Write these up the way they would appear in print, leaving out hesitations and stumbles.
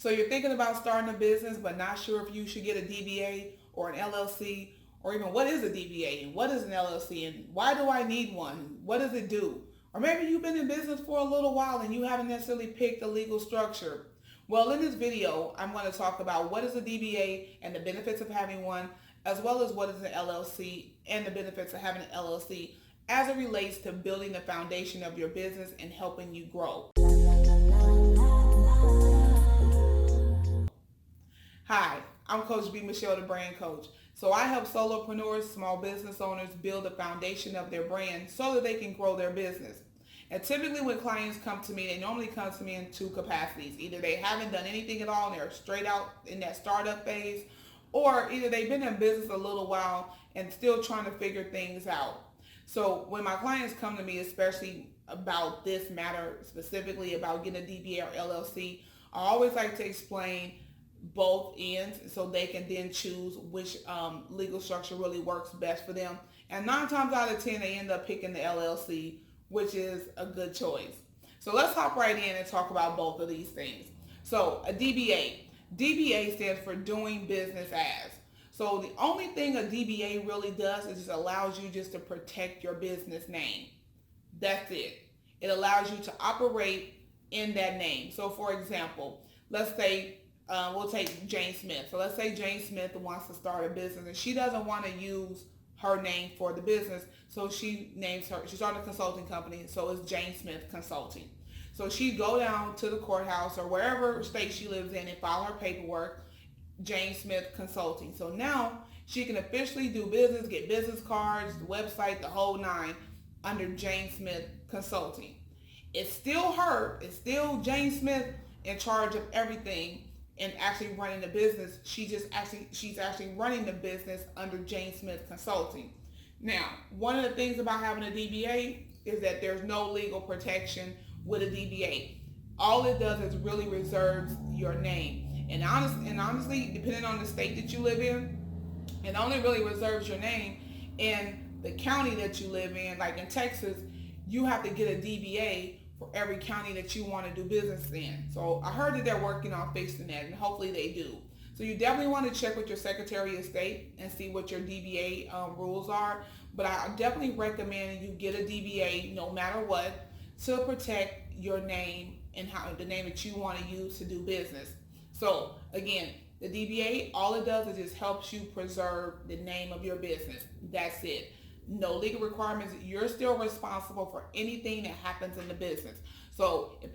So you're thinking about starting a business, but not sure if you should get a DBA or an LLC, or even what is a DBA and what is an LLC and why do I need one? What does it do? Or maybe you've been in business for a little while and you haven't necessarily picked a legal structure. Well, in this video, I'm going to talk about what is a DBA and the benefits of having one, as well as what is an LLC and the benefits of having an LLC as it relates to building the foundation of your business and helping you grow. Hi, I'm Coach B. Michelle, the brand coach. So I help solopreneurs, small business owners build the foundation of their brand so that they can grow their business. And typically when clients come to me, they normally come to me in two capacities. Either they haven't done anything at all and they're straight out in that startup phase, or either they've been in business a little while and still trying to figure things out. So when my clients come to me, especially about this matter, specifically about getting a DBA or LLC, I always like to explain both ends so they can then choose which legal structure really works best for them. And 9 times out of 10, they end up picking the LLC, which is a good choice. So let's hop right in and talk about both of these things. So a DBA. DBA stands for doing business as. So the only thing a DBA really does is just allows you just to protect your business name. That's it. It allows you to operate in that name. So for example, let's say we'll take Jane Smith. So let's say Jane Smith wants to start a business and she doesn't want to use her name for the business. So she started a consulting company. So it's Jane Smith Consulting. So she'd go down to the courthouse or wherever state she lives in and file her paperwork, Jane Smith Consulting. So now she can officially do business, get business cards, the website, the whole nine under Jane Smith Consulting. It's still her. It's still Jane Smith in charge of everything and actually running the business. She's actually running the business under Jane Smith Consulting. Now, one of the things about having a DBA is that there's no legal protection with a DBA. All it does is really reserves your name. And honestly, depending on the state that you live in, it only really reserves your name in the county that you live in. Like in Texas, you have to get a DBA for every county that you want to do business in. So I heard that they're working on fixing that, and hopefully they do. So you definitely want to check with your Secretary of State and see what your DBA rules are. But I definitely recommend you get a DBA no matter what to protect your name and the name that you want to use to do business. So again, the DBA, all it does is just helps you preserve the name of your business. That's it. No legal requirements. You're still responsible for anything that happens in the business. So if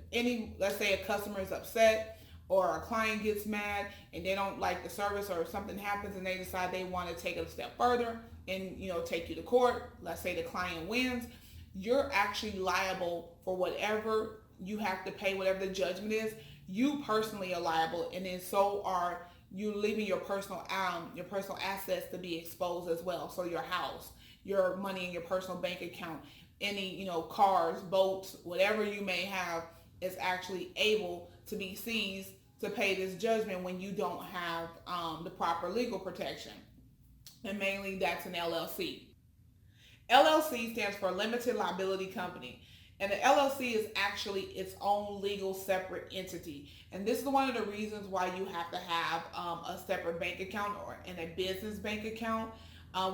let's say a customer is upset or a client gets mad and they don't like the service or something happens and they decide they want to take it a step further and take you to court, let's say the client wins, you're actually liable for whatever you have to pay, whatever the judgment is. You personally are liable, and then so are you leaving your personal assets to be exposed as well. So your house, your money in your personal bank account, any cars, boats, whatever you may have is actually able to be seized to pay this judgment when you don't have the proper legal protection. And mainly that's an LLC. LLC stands for Limited Liability Company. And the LLC is actually its own legal separate entity. And this is one of the reasons why you have to have a separate bank account and a business bank account.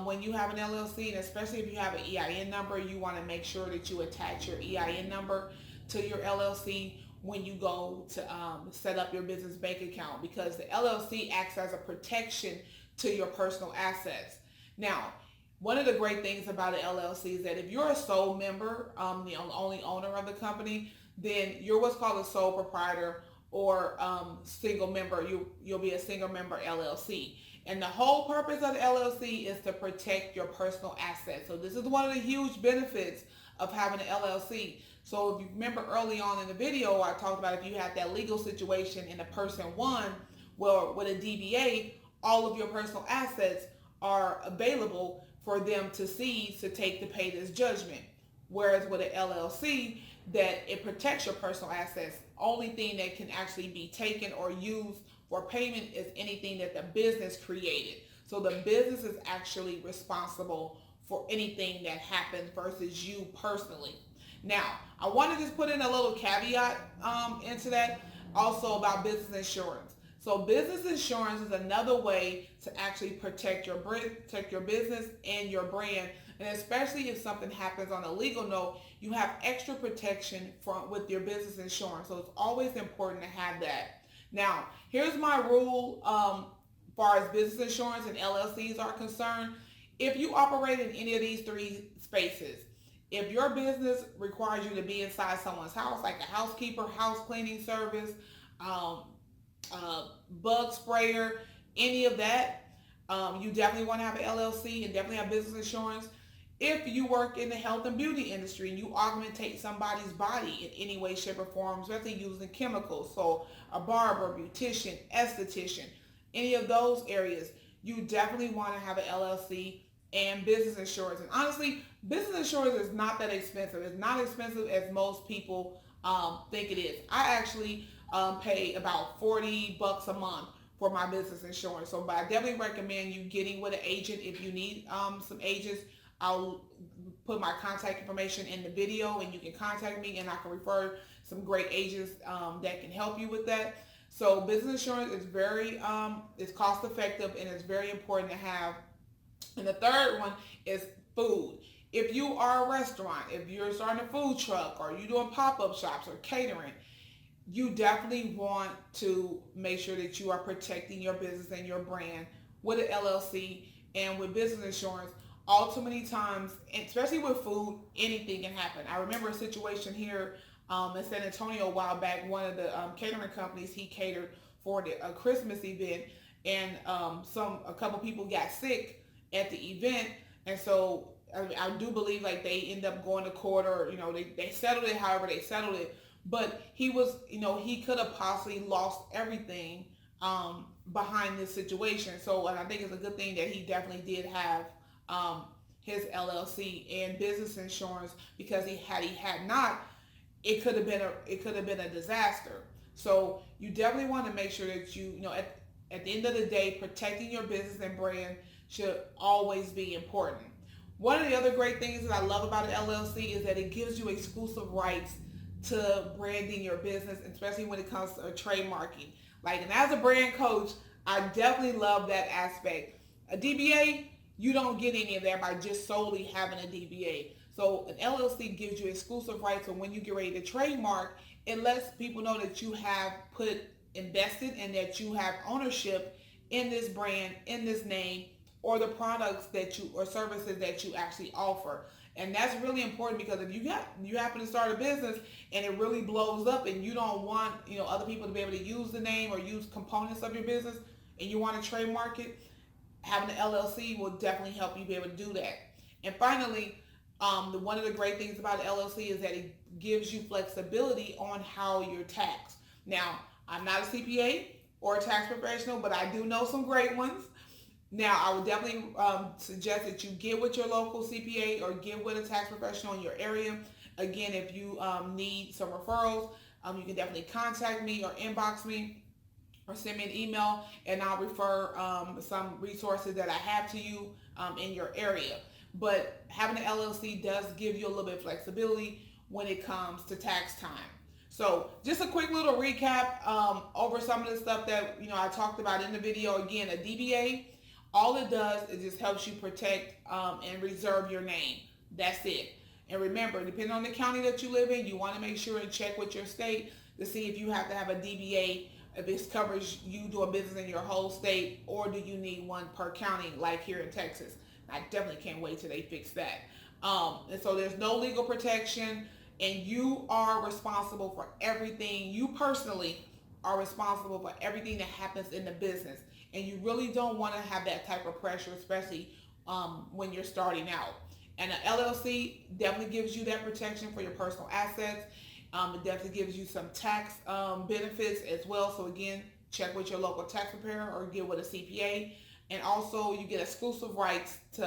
When you have an LLC, and especially if you have an EIN number, you want to make sure that you attach your EIN number to your LLC when you go to set up your business bank account, because the LLC acts as a protection to your personal assets. Now, one of the great things about an LLC is that if you're a sole member, the only owner of the company, then you're what's called a sole proprietor or single member. You'll be a single member LLC. And the whole purpose of the LLC is to protect your personal assets. So this is one of the huge benefits of having an LLC. So if you remember early on in the video, I talked about if you had that legal situation and a person won, well, with a DBA, all of your personal assets are available for them to seize to take to pay this judgment. Whereas with an LLC, that it protects your personal assets. Only thing that can actually be taken or used for payment is anything that the business created. So the business is actually responsible for anything that happens versus you personally. Now, I want to just put in a little caveat into that. also about business insurance. So business insurance is another way to actually protect your business and your brand. And especially if something happens on a legal note, you have extra protection with your business insurance. So it's always important to have that. Now, here's my rule as far as business insurance and LLCs are concerned. If you operate in any of these three spaces, if your business requires you to be inside someone's house, like a housekeeper, house cleaning service, bug sprayer, any of that, you definitely want to have an LLC and definitely have business insurance. If you work in the health and beauty industry and you augmentate somebody's body in any way, shape, or form, especially using chemicals, so a barber, beautician, esthetician, any of those areas, you definitely want to have an LLC and business insurance. And honestly, business insurance is not that expensive. It's not expensive as most people think it is. I actually pay about $40 a month for my business insurance. So but I definitely recommend you getting with an agent if you need some agents. I'll put my contact information in the video and you can contact me and I can refer some great agents that can help you with that. So business insurance is very, it's cost effective and it's very important to have. And the third one is food. If you are a restaurant, if you're starting a food truck or you're doing pop-up shops or catering, you definitely want to make sure that you are protecting your business and your brand with an LLC and with business insurance. Too many times, especially with food, anything can happen. I remember a situation here in San Antonio a while back. One of the catering companies, he catered for a Christmas event, and a couple people got sick at the event, and so I do believe like they end up going to court, or they settled it however they settled it. But he was, he could have possibly lost everything behind this situation. So, and I think it's a good thing that he definitely did have his LLC and business insurance, because he had not, it could have been a disaster. So you definitely want to make sure that at the end of the day, protecting your business and brand should always be important. One of the other great things that I love about an LLC is that it gives you exclusive rights to branding your business, especially when it comes to trademarking. And as a brand coach, I definitely love that aspect. A DBA, you don't get any of that by just solely having a DBA. So an LLC gives you exclusive rights, so when you get ready to trademark, it lets people know that you have invested and that you have ownership in this brand, in this name, or the products or services that you actually offer. And that's really important, because if you happen to start a business and it really blows up and you don't want other people to be able to use the name or use components of your business, and you want to trademark it, having an LLC will definitely help you be able to do that. And finally, one of the great things about an LLC is that it gives you flexibility on how you're taxed. Now, I'm not a CPA or a tax professional, but I do know some great ones. Now, I would definitely suggest that you get with your local CPA or get with a tax professional in your area. Again, if you need some referrals, you can definitely contact me or inbox me or send me an email, and I'll refer some resources that I have to you in your area. But having an LLC does give you a little bit of flexibility when it comes to tax time. So just a quick little recap over some of the stuff that I talked about in the video. Again, a DBA, all it does is just helps you protect and reserve your name. That's it. And remember, depending on the county that you live in, you want to make sure and check with your state to see if you have to have a DBA, if it covers you doing business in your whole state, or do you need one per county like here in Texas. I definitely can't wait till they fix that. And so there's no legal protection, and you are responsible for everything. You personally are responsible for everything that happens in the business. And you really don't want to have that type of pressure, especially when you're starting out. And an LLC definitely gives you that protection for your personal assets. It definitely gives you some tax benefits as well. So again, check with your local tax preparer or get with a CPA. And also you get exclusive rights to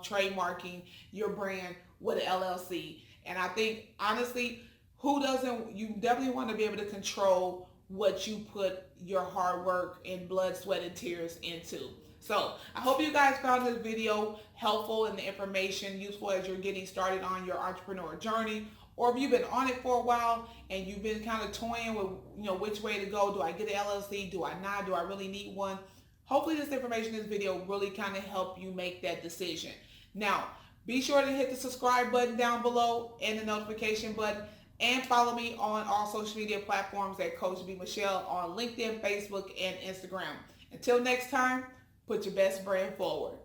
trademarking your brand with an LLC. And I think, honestly, you definitely want to be able to control what you put your hard work and blood, sweat, and tears into. So I hope you guys found this video helpful and the information useful as you're getting started on your entrepreneur journey, Or if you've been on it for a while and you've been kind of toying with, which way to go. Do I get an LLC? Do I not? Do I really need one? Hopefully this information, this video really kind of help you make that decision. Now, be sure to hit the subscribe button down below and the notification button, and follow me on all social media platforms at Coach B Michelle on LinkedIn, Facebook, and Instagram. Until next time, put your best brand forward.